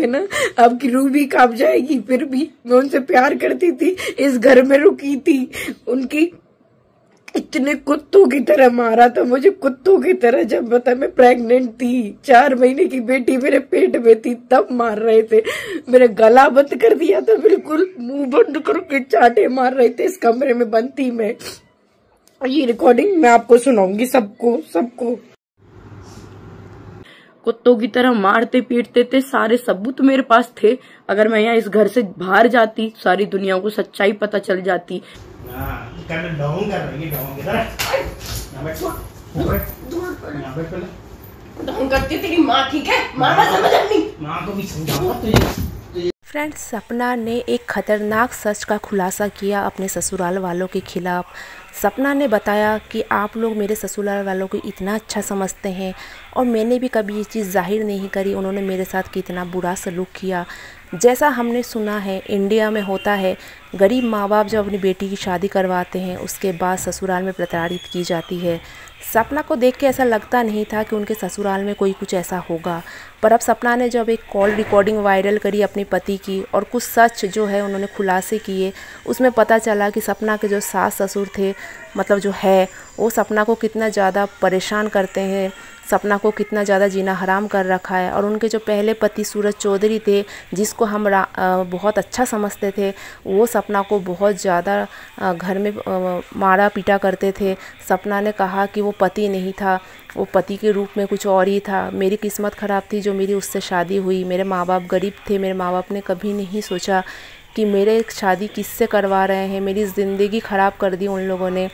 है ना, आपकी रूह भी कांप जाएगी। फिर भी मैं उनसे प्यार करती थी, इस घर में रुकी थी। उनकी इतने कुत्तों की तरह मारा था मुझे, कुत्तों की तरह। जब बता मैं प्रेग्नेंट थी, 4 महीने की बेटी मेरे पेट में थी, तब मार रहे थे। मेरा गला बंद कर दिया था, बिल्कुल मुंह बंद करके चाटे मार रहे थे। इस कमरे में बंद थी मैं। ये रिकॉर्डिंग मैं आपको सुनाऊंगी, सबको कुत्तों की तरह मारते पीटते थे। सारे सबूत मेरे पास थे। अगर मैं यहाँ इस घर से बाहर जाती, सारी दुनिया को सच्चाई पता चल जाती। करती तेरी माँ, ठीक है? माँ समझ नहीं, माँ को भी समझाऊंगा। फ्रेंड्स, सपना ने एक खतरनाक सच का खुलासा किया अपने ससुराल वालों के खिलाफ। सपना ने बताया कि आप लोग मेरे ससुराल वालों को इतना अच्छा समझते हैं और मैंने भी कभी ये चीज़ जाहिर नहीं करी उन्होंने मेरे साथ कितना बुरा सलूक किया। जैसा हमने सुना है इंडिया में होता है, गरीब माँ बाप जब अपनी बेटी की शादी करवाते हैं उसके बाद ससुराल में प्रताड़ित की जाती है। सपना को देख के ऐसा लगता नहीं था कि उनके ससुराल में कोई कुछ ऐसा होगा, पर अब सपना ने जब एक कॉल रिकॉर्डिंग वायरल करी अपने पति की और कुछ सच जो है उन्होंने खुलासे किए, उसमें पता चला कि सपना के जो सास ससुर थे, मतलब जो है वो सपना को कितना ज़्यादा परेशान करते हैं, सपना को कितना ज़्यादा जीना हराम कर रखा है। और उनके जो पहले पति सूरज चौधरी थे, जिसको हम बहुत अच्छा समझते थे, वो सपना को बहुत ज़्यादा घर में मारा पीटा करते थे। सपना ने कहा कि वो पति नहीं था, वो पति के रूप में कुछ और ही था। मेरी किस्मत ख़राब थी जो मेरी उससे शादी हुई। मेरे माँ बाप गरीब थे, मेरे माँ बाप ने कभी नहीं सोचा कि मेरे शादी किससे करवा रहे हैं। मेरी ज़िंदगी ख़राब कर दी उन लोगों ने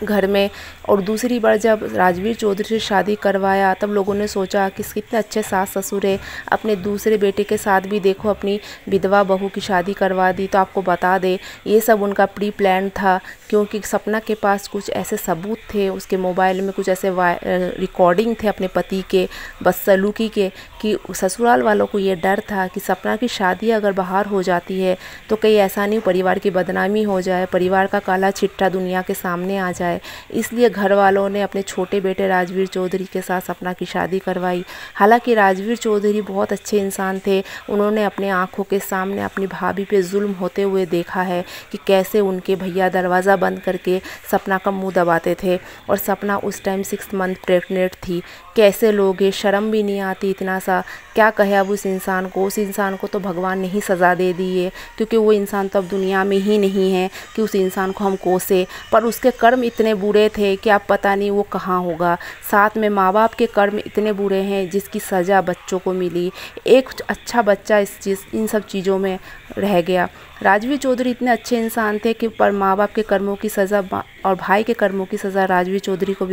घर में। और दूसरी बार जब राजवीर चौधरी से शादी करवाया तब लोगों ने सोचा कि कितने अच्छे सास ससुर है, अपने दूसरे बेटे के साथ भी देखो अपनी विधवा बहू की शादी करवा दी। तो आपको बता दे ये सब उनका प्री प्लान था, क्योंकि सपना के पास कुछ ऐसे सबूत थे, उसके मोबाइल में कुछ ऐसे रिकॉर्डिंग थे अपने पति के बदसलूकी के, कि ससुराल वालों को ये डर था कि सपना की शादी अगर बाहर हो जाती है तो कहीं ऐसा नहीं परिवार की बदनामी हो जाए, परिवार का काला चिट्ठा दुनिया के सामने आ जाए। इसलिए घर वालों ने अपने छोटे बेटे राजवीर चौधरी के साथ सपना की शादी करवाई। हालांकि राजवीर चौधरी बहुत अच्छे इंसान थे, उन्होंने अपने आंखों के सामने अपनी भाभी पे जुल्म होते हुए देखा है कि कैसे उनके भैया दरवाज़ा बंद करके सपना का मुंह दबाते थे। और सपना उस टाइम 6 मंथ प्रेग्नेंट थी। कैसे लोग ये शर्म भी नहीं आती इतना सा, क्या कहे अब उस इंसान को। उस इंसान को तो भगवान ने ही सज़ा दे दी है, क्योंकि वो इंसान तो अब दुनिया में ही नहीं है कि उस इंसान को हम कोसे। पर उसके कर्म इतने बुरे थे कि आप पता नहीं वो कहाँ होगा। साथ में माँ बाप के कर्म इतने बुरे हैं जिसकी सज़ा बच्चों को मिली। एक अच्छा बच्चा इन सब चीज़ों में रह गया। राजवीर चौधरी इतने अच्छे इंसान थे कि पर माँ बाप के कर्मों की सज़ा और भाई के कर्मों की सज़ा राजवीर चौधरी को भी